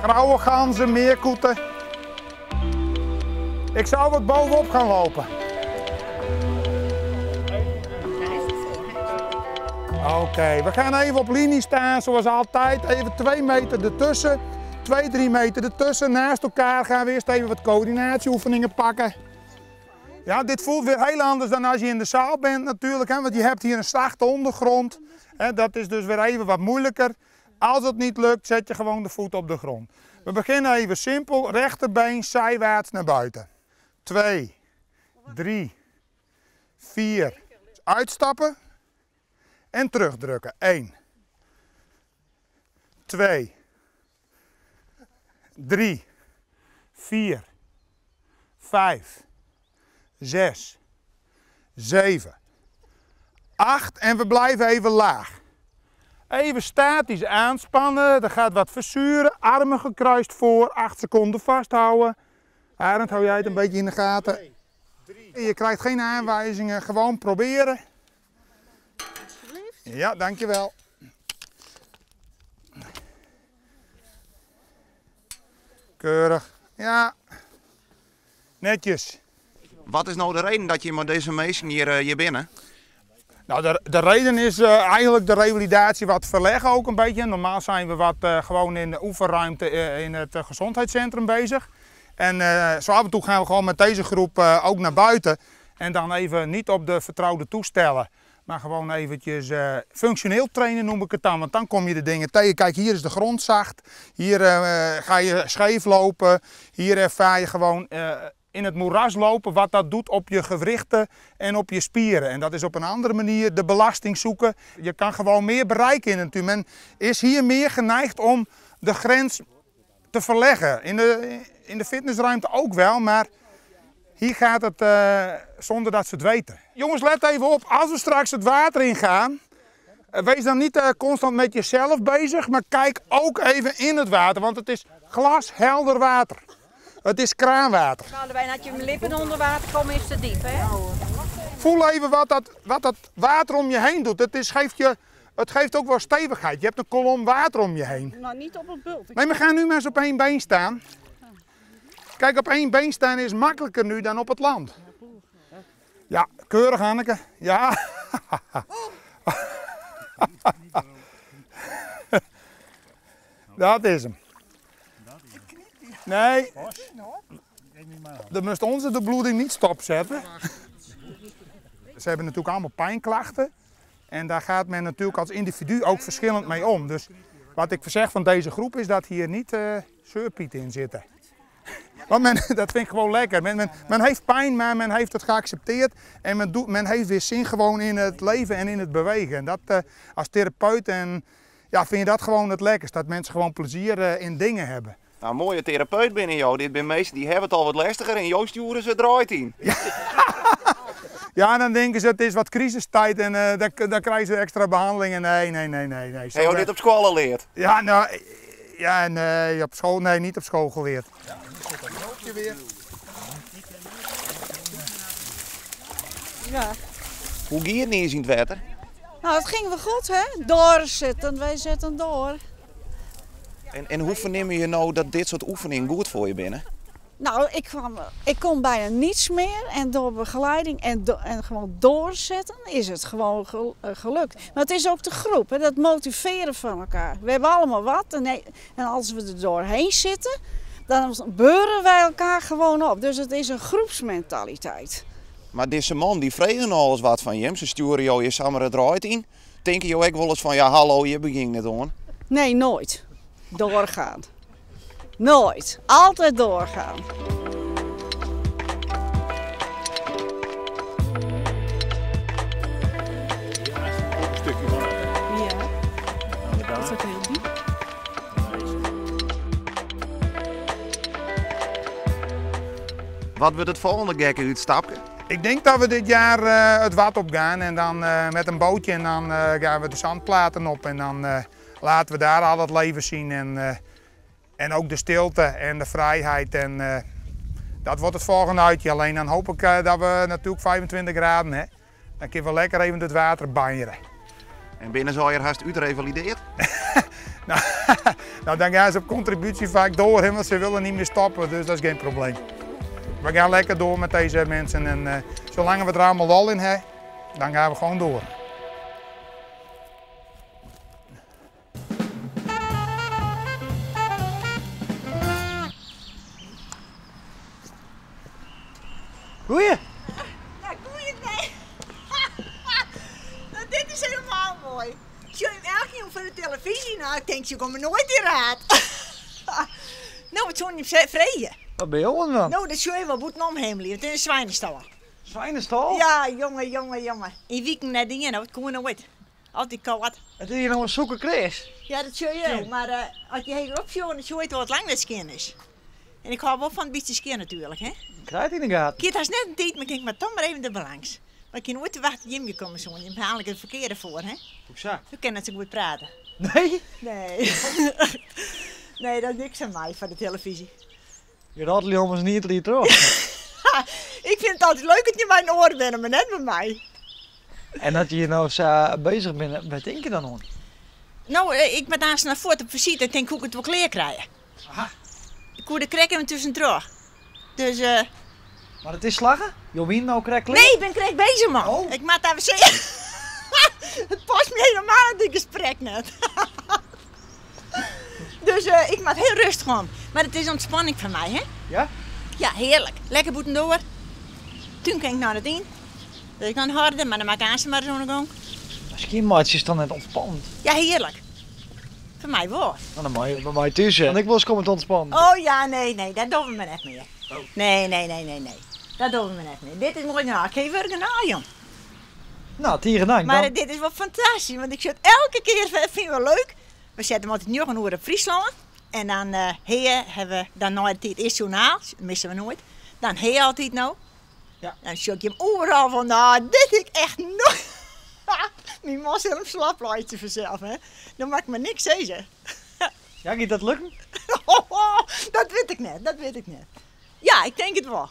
grauwe ganzen, meerkoeten. Ik zou wat bovenop gaan lopen. Oké, we gaan even op linie staan zoals altijd. Even 2 meter ertussen, 2, 3 meter ertussen. Naast elkaar gaan we eerst even wat coördinatieoefeningen pakken. Ja, dit voelt weer heel anders dan als je in de zaal bent natuurlijk. Hè? Want je hebt hier een zachte ondergrond. Hè? Dat is dus weer even wat moeilijker. Als het niet lukt, zet je gewoon de voet op de grond. We beginnen even simpel. Rechterbeen zijwaarts naar buiten. 2, 3, 4. Uitstappen. En terugdrukken. 1, 2, 3, 4, 5, 6, 7, 8 en we blijven even laag. Even statisch aanspannen, er gaat wat verzuren, armen gekruist voor, 8 seconden vasthouden. Arend, hou jij het een beetje in de gaten. 2, 3. Je krijgt geen aanwijzingen, gewoon proberen. Ja, dankjewel. Keurig. Ja. Netjes. Wat is nou de reden dat je met deze mensen hier binnen? Nou, de reden is eigenlijk de revalidatie wat verleggen ook een beetje. Normaal zijn we wat gewoon in de oefenruimte in het gezondheidscentrum bezig. En zo af en toe gaan we gewoon met deze groep ook naar buiten. En dan even niet op de vertrouwde toestellen. Maar gewoon eventjes functioneel trainen noem ik het dan. Want dan kom je de dingen tegen. Kijk, hier is de grond zacht. Hier ga je scheef lopen. Hier ervaar je gewoon in het moeras lopen wat dat doet op je gewrichten en op je spieren. En dat is op een andere manier de belasting zoeken. Je kan gewoon meer bereiken in het natuur. Men is hier meer geneigd om de grens te verleggen. In de fitnessruimte ook wel, maar hier gaat het zonder dat ze het weten. Jongens, let even op. Als we straks het water ingaan, wees dan niet constant met jezelf bezig, maar kijk ook even in het water, want het is glashelder water. Het is kraanwater. Bijna dat je mijn lippen onder water komen is te diep, hè? Voel even wat dat water om je heen doet. Het geeft ook wel stevigheid. Je hebt een kolom water om je heen. Nou, niet op het bult. Nee, we gaan nu maar eens op 1 been staan. Kijk, op 1 been staan is makkelijker nu dan op het land. Ja, keurig Hanneke. Ja. Dat is hem. Nee, dan moest onze de bloeding niet stopzetten. Ze hebben natuurlijk allemaal pijnklachten. En daar gaat men natuurlijk als individu ook verschillend mee om. Dus wat ik zeg van deze groep is dat hier niet zeurpieten in zitten. Want dat vind ik gewoon lekker. Men heeft pijn, maar men heeft het geaccepteerd. En men heeft weer zin gewoon in het leven en in het bewegen. En dat als therapeut vind je dat gewoon het lekkerst. Dat mensen gewoon plezier in dingen hebben. Nou, een mooie therapeut binnen jou. Dit zijn mensen die hebben het al wat lastiger en jou sturen ze eruit in. Ja, dan denken ze het is wat crisistijd en dan krijgen ze extra behandelingen. Nee. Heb je dit op school al geleerd? Ja, nou, nee, op school, nee, niet op school geleerd. Ja, nu zit dat broodje weer. Ja. Hoe ging het niet in het water? Nou, het ging wel goed, hè? Doorzitten, wij zetten door. En hoe verneem je nou dat dit soort oefeningen goed voor je binnen? Nou, ik kon bijna niets meer en door begeleiding en gewoon doorzetten is het gewoon gelukt. Maar het is ook de groep, hè, dat motiveren van elkaar. We hebben allemaal wat en als we er doorheen zitten, dan beuren wij elkaar gewoon op. Dus het is een groepsmentaliteit. Maar deze man die vregen al eens wat van je. Ze sturen jou je samen eruit in. Denk je ook wel eens van ja hallo, je begint net hoor. Nee, nooit. Doorgaan. Nooit. Altijd doorgaan. Een stukje water. Ja. Dat is ook heel diep. Wat wordt het volgende gekke uitstapje? Ik denk dat we dit jaar het wat op gaan en dan met een bootje en dan gaan we de zandplaten op en dan laten we daar al het leven zien en ook de stilte en de vrijheid en dat wordt het volgende uitje. Alleen dan hoop ik dat we natuurlijk 25 graden hè. Dan kunnen we lekker even het water banjeren. En binnen zou je haast uitrevalideerd? Nou, dan gaan ze op contributie vaak door, hè, want ze willen niet meer stoppen, dus dat is geen probleem. We gaan lekker door met deze mensen en zolang we er allemaal lol in hebben, dan gaan we gewoon door. Goeie. Ja, goeie, nee. Nou, dit is helemaal mooi. Zie je hem elke keer voor de televisie? Nou, ik denk, je komt me nooit in raad. Nou, wat zou je vreden? Wat ben je aan dan? Nou, dat zou je wel moeten omhemelen. Het is een zwijnenstal. Zwijnenstal? Ja, jongen. In weekend net dingen, nou, het komt er nooit. Altijd koud. Het is hier nog een zoeke kreeg. Ja, dat zou je ook. Maar als je hier opzoekt, dan zou je wat lang dat skin is. En ik hou wel van een beetje skin natuurlijk, hè. Krijgt in de gaten. Kijk, dat is net een tijd, maar ik denk maar toch maar even de balans. Maar ik kan nooit te wachten Jim gekomen zo. Je hebt eigenlijk het verkeerde voor, hè. Hoezo? We kunnen zo goed praten. Nee? Nee. Nee, dat is niks aan mij van de televisie. Je raadt jongens niet erin terug. Ik vind het altijd leuk dat je bij een oor bent, maar net bij mij. En dat je hier nou zo bezig bent, wat denk je dan aan? Nou, ik ben daar naar voren op visite en denk hoe ik het wel kleer krijgen. Aha. Ik hoor de krek hem tussendoor. Dus, Maar het is slagen? Je wint nou krijg nee, ik ben krek bezig, man. Oh. Ik maak even zeggen. Het past me helemaal in dit gesprek net. Dus ik maak heel rustig om. Maar het is ontspanning van mij, hè? Ja? Ja, heerlijk. Lekker boeten door. Toen ging ik naar het in. Dus ik dan harder, maar dan maak ik aan maar zo'n gang. Misschien maatje is dan net ontspannend. Ja, heerlijk. Voor mij wel. Nou, dan mag je bij mij tussen. Want ik wil eens komen te ontspannen. Oh ja, nee, dat doen we maar net meer. Nee. Dat doen we maar net meer. Dit is mooi nou. Ik geef werken na, jong. Nou, tieren dank Maar dan. dit is wel fantastisch, want ik zit elke keer, vind wel leuk. We zetten hem altijd nog een uur op Friesland. En dan hebben we dan nooit het eerste journaal, dat missen we nooit. Dan je altijd nou. Ja. Dan zoek je hem overal van, nou, dit ik echt nog. Mijn man zit hem slaplaatje vanzelf, hè. Dan maakt me niks zeggen. Ja, gaat dat lukken? Dat weet ik net. Ja, ik denk het wel.